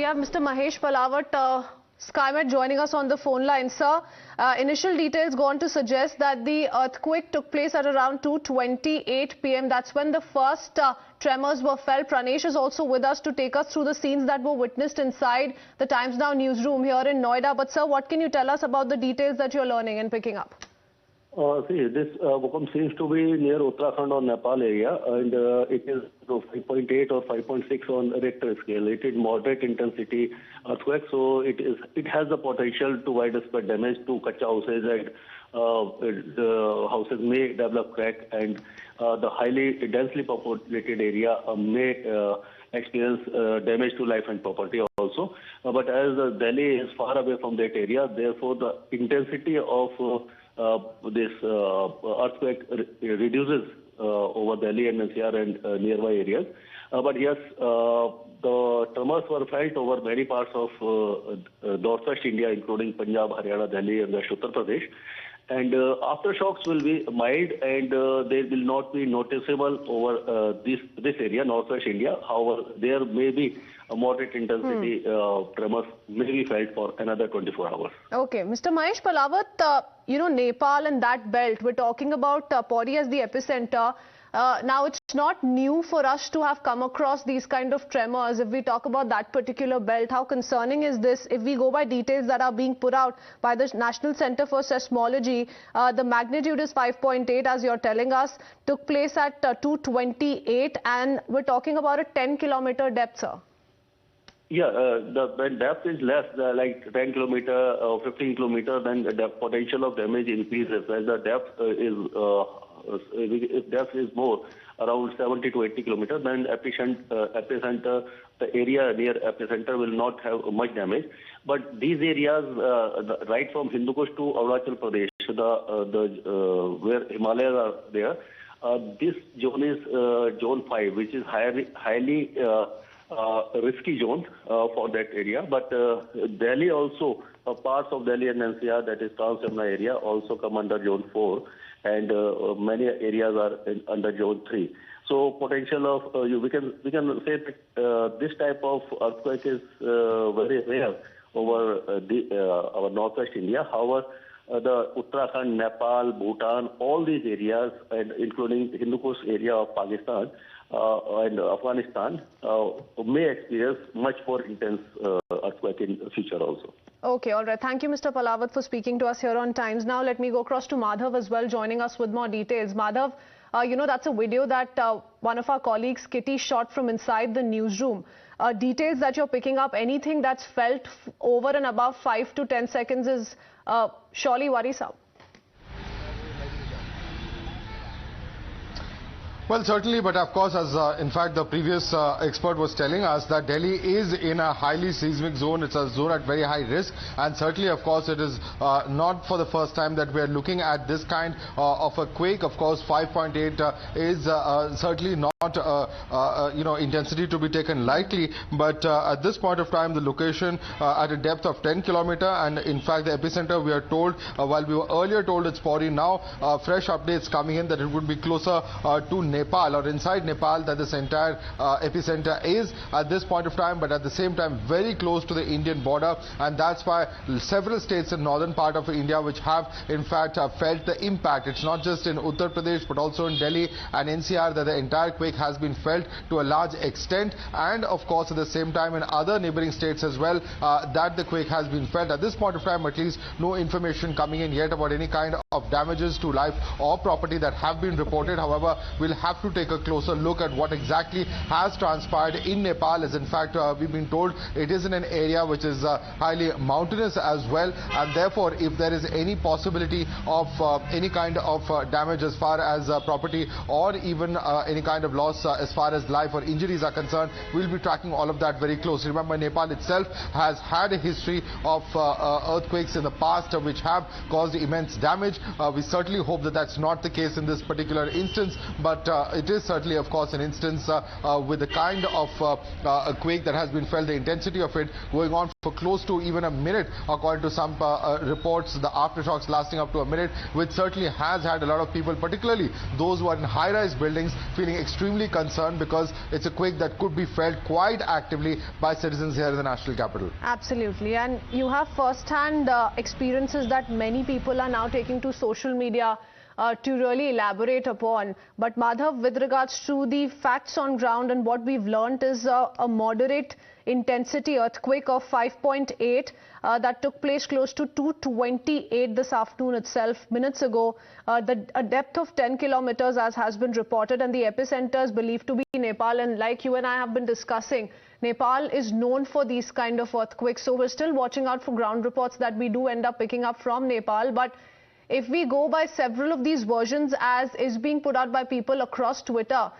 we have Mr. Mahesh Palawat, SkyMet, joining us on the phone line. Sir, initial details go on to suggest that the earthquake took place at around 2:28 p.m. That's when the first tremors were felt. Pranesh is also with us to take us through the scenes that were witnessed inside the Times Now newsroom here in Noida. But sir, what can you tell us about the details that you're learning and picking up? See, this Bhukamp seems to be near Uttarakhand or Nepal area, and it is 5.8 or 5.6 on Richter scale. It is moderate intensity earthquake, so it has the potential to widespread damage to kacha houses, and the houses may develop crack, and the highly densely populated area may experience damage to life and property also. But as Delhi is far away from that area, therefore the intensity of this earthquake reduces over Delhi and NCR and nearby areas. But yes, the tremors were felt over many parts of northwest India, including Punjab, Haryana, Delhi, and Uttar Pradesh. And aftershocks will be mild, and they will not be noticeable over this area, northwest India. However, there may be a moderate intensity tremors may be felt for another 24 hours. Okay, Mr. Mahesh Palawat, Nepal and that belt, we're talking about Pauri as the epicenter. Now, it's not new for us to have come across these kind of tremors. If we talk about that particular belt, how concerning is this? If we go by details that are being put out by the National Center for Seismology, the magnitude is 5.8, as you're telling us, took place at 2:28, and we're talking about a 10-kilometer depth, sir. Yeah, the depth is less, like 10 kilometer or 15 kilometer, then the potential of damage increases. As the depth if depth is more, around 70 to 80 kilometers, then epicenter, the area near epicenter will not have much damage. But these areas, right from Hindu Kush to Arunachal Pradesh, where Himalayas are there, this zone is zone 5, which is highly risky zone for that area. But Delhi also, parts of Delhi and NCR, that is Trans Yamuna area, also come under zone 4, and many areas are under zone 3. So potential of we can say that this type of earthquake is very rare over our northwest India. However, the Uttarakhand, Nepal, Bhutan, all these areas, and including Hindu Kush area of Pakistan and Afghanistan, may experience much more intense earthquake in the future also. Okay, all right. Thank you, Mr. Palawat, for speaking to us here on Times Now. Let me go across to Madhav as well, joining us with more details. Madhav, that's a video that one of our colleagues, Kitty, shot from inside the newsroom. Details that you're picking up, anything that's felt over and above 5 to 10 seconds is surely worrisome. Well, certainly, but of course, as in fact the previous expert was telling us, that Delhi is in a highly seismic zone. It's a zone at very high risk, and certainly, of course, it is not for the first time that we are looking at this kind of a quake. Of course, 5.8 is certainly not intensity to be taken lightly, but at this point of time, the location at a depth of 10 kilometer, and in fact the epicenter, we are told, while we were earlier told it's Pauri, now fresh updates coming in that it would be closer to Nepal, or inside Nepal, that this entire epicenter is at this point of time, but at the same time very close to the Indian border, and that's why several states in northern part of India which have in fact felt the impact. It's not just in Uttar Pradesh but also in Delhi and NCR that the entire quake has been felt to a large extent, and of course at the same time in other neighboring states as well that the quake has been felt. At this point of time, at least, no information coming in yet about any kind of damages to life or property that have been reported. However, we'll have to take a closer look at what exactly has transpired in Nepal, as in fact we've been told it is in an area which is highly mountainous as well, and therefore if there is any possibility of any kind of damage as far as property or even any kind of loss as far as life or injuries are concerned, we'll be tracking all of that very closely. Remember, Nepal itself has had a history of earthquakes in the past which have caused immense damage, We certainly hope that that's not the case in this particular instance, but it is certainly, of course, an instance with the kind of a quake that has been felt, the intensity of it going on for close to even a minute, according to some reports, the aftershocks lasting up to a minute, which certainly has had a lot of people, particularly those who are in high-rise buildings, feeling extremely concerned because it's a quake that could be felt quite actively by citizens here in the national capital. Absolutely, and you have first-hand experiences that many people are now taking to social media to really elaborate upon. But Madhav, with regards to the facts on ground, and what we've learned is a moderate intensity earthquake of 5.8 that took place close to 2:28 this afternoon itself, minutes ago. A depth of 10 kilometers, as has been reported, and the epicenter is believed to be Nepal. And like you and I have been discussing, Nepal is known for these kind of earthquakes. So we're still watching out for ground reports that we do end up picking up from Nepal. But if we go by several of these versions as is being put out by people across Twitter,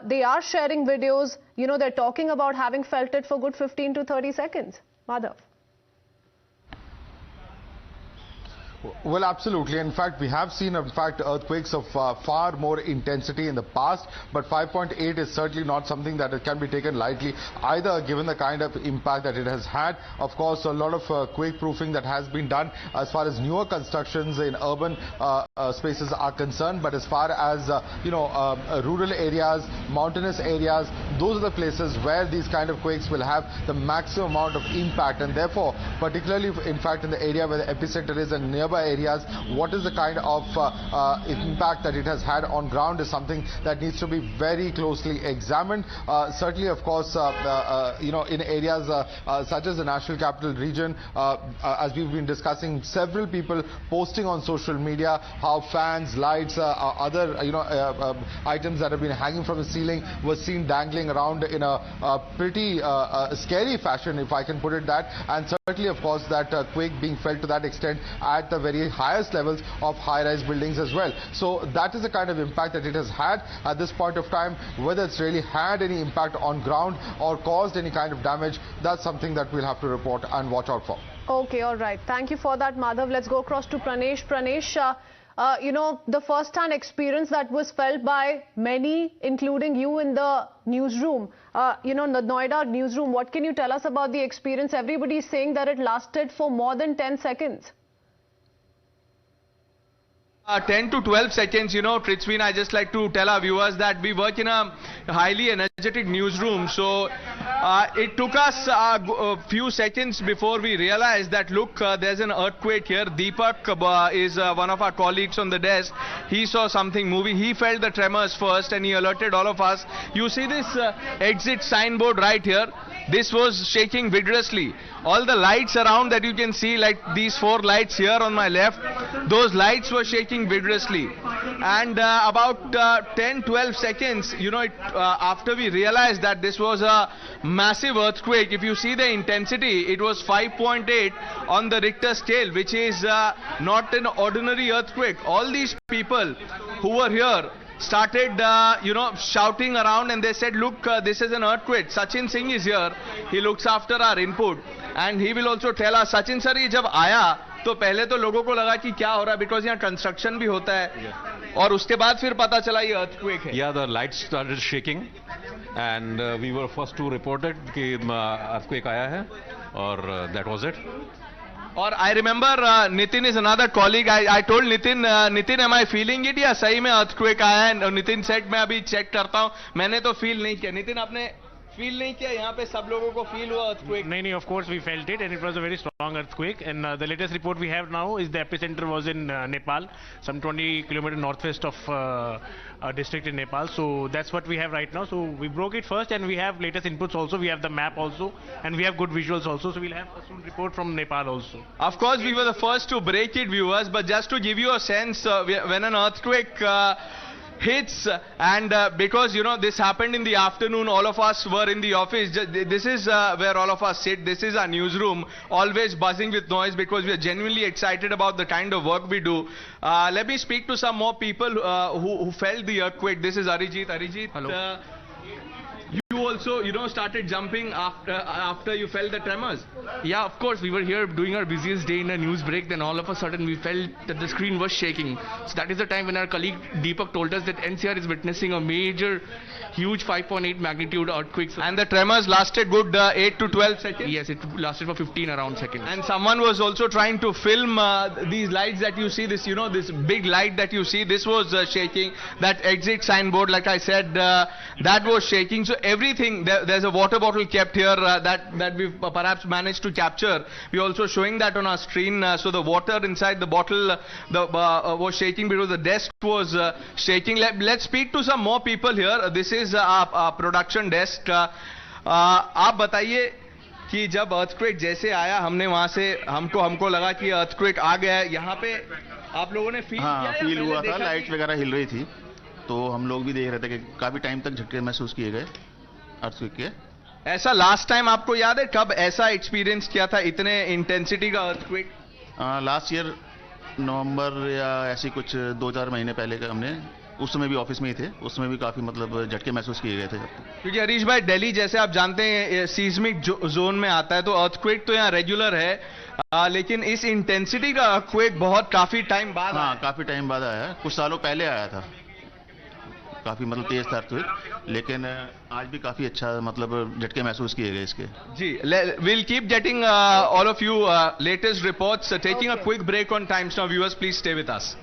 they are sharing videos, you know, they're talking about having felt it for good 15 to 30 seconds. Madhav. Well, absolutely. In fact, we have seen, earthquakes of far more intensity in the past, but 5.8 is certainly not something that it can be taken lightly, either given the kind of impact that it has had. Of course, a lot of quake proofing that has been done as far as newer constructions in urban spaces are concerned, but as far as, rural areas, mountainous areas, those are the places where these kind of quakes will have the maximum amount of impact, and therefore, particularly, in fact, in the area where the epicenter is and nearby areas, what is the kind of impact that it has had on ground is something that needs to be very closely examined. Certainly, of course, in areas such as the National Capital Region, as we've been discussing, several people posting on social media how fans, lights, other items that have been hanging from the ceiling were seen dangling around in a pretty scary fashion, if I can put it that. And certainly, of course, that quake being felt to that extent at the very highest levels of high-rise buildings as well. So that is the kind of impact that it has had at this point of time. Whether it's really had any impact on ground or caused any kind of damage, that's something that we'll have to report and watch out for. Okay, all right. Thank you for that, Madhav. Let's go across to Pranesh. Pranesh, the first-hand experience that was felt by many, including you in the newsroom, the Noida newsroom, what can you tell us about the experience? Everybody is saying that it lasted for more than 10 seconds. 10 to 12 seconds, Tritsveen, I just like to tell our viewers that we work in a highly energetic newsroom. So it took us a few seconds before we realized that, look, there's an earthquake here. Deepak is one of our colleagues on the desk. He saw something moving. He felt the tremors first and he alerted all of us. You see this exit signboard right here? This was shaking vigorously. All the lights around that you can see, like these 4 lights here on my left, those lights were shaking vigorously. And about 10-12 seconds, after we realized that this was a massive earthquake, if you see the intensity, it was 5.8 on the Richter scale, which is not an ordinary earthquake. All these people who were here started, shouting around, and they said, look, this is an earthquake. Sachin Singh is here. He looks after our input. And he will also tell us, Sachin sir, ये जब आया तो पहले तो लोगों को लगा कि क्या हो रहा है, because यहाँ construction भी होता है, और उसके बाद फिर पता चला ये earthquake है. Yeah, the lights started shaking, and we were first to report it कि earthquake आया है, और that was it. Or I remember Nitin is another colleague. I told Nitin, am I feeling it? या सही में earthquake आया है? Nitin said मैं अभी check करता हूँ. मैंने तो feel नहीं किया. Nitin, आपने feel नहीं किया? यहाँ पे सब लोगों को feel हुआ earthquake? नहीं, of course we felt it, and it was a very strong earthquake. And the latest report we have now is the epicenter was in Nepal, some 20 kilometers northwest of a district in Nepal. So that's what we have right now. So we broke it first, and we have latest inputs also. We have the map also, and we have good visuals also. So we'll have a soon report from Nepal also. Of course, we were the first to break it, viewers. But just to give you a sense, when an earthquake hits, and because this happened in the afternoon, all of us were in the office. This is where all of us sit. This is our newsroom, always buzzing with noise because we are genuinely excited about the kind of work we do. Let me speak to some more people who felt the earthquake. This is Arijit. Hello. You also, you know, started jumping after you felt the tremors? Yeah, of course. We were here doing our busiest day in a news break. Then all of a sudden we felt that the screen was shaking. So that is the time when our colleague Deepak told us that NCR is witnessing a major, huge 5.8 magnitude earthquake. And the tremors lasted good 8 to 12 seconds? Yes, it lasted for 15 around seconds. And someone was also trying to film these lights that you see, this, you know, this big light that you see, this was shaking. That exit signboard, like I said, that was shaking. So everything, there's a water bottle kept here that we've perhaps managed to capture. We're also showing that on our screen. So the water inside the bottle was shaking because the desk was shaking. Let's speak to some more people here. This is our production desk. आप बताइए कि जब earthquake जैसे आया, हमने वहां से हमको लगा कि अर्थक्वेक आ गया है, यहाँ पे आप लोगों ने फील किया? फील हुआ था, लाइट्स वगैरह हिल रही थी, तो हम लोग भी देख रहे थे कि काफी टाइम तक झटके महसूस किए गए अर्थक्वेक के। ऐसा लास्ट टाइम आपको याद है कब ऐसा एक्सपीरियंस किया था, इतने इंटेंसिटी का अर्थक्वेक? लास्ट ईयर नवंबर या ऐसी कुछ 2-4 महीने पहले का हमने, उस समय भी ऑफिस में ही थे, उस समय भी काफी मतलब झटके महसूस किए गए थे। क्योंकि हरीश भाई, दिल्ली जैसे आप जानते हैं सीस्मिक जोन में आता है, तो अर्थक्वेक तो यहाँ रेगुलर है, लेकिन इस इंटेंसिटी का अर्थक्वेक बहुत काफी टाइम बाद, हाँ काफी टाइम बाद आया है, कुछ सालों पहले आया था, काफी मतलब तेज था अर्थक्वेक, लेकिन आज भी काफी अच्छा मतलब झटके महसूस किए गए इसके। जी, we'll keep getting all of you latest reports. Taking a quick break on Times Now. Viewers, please stay with us.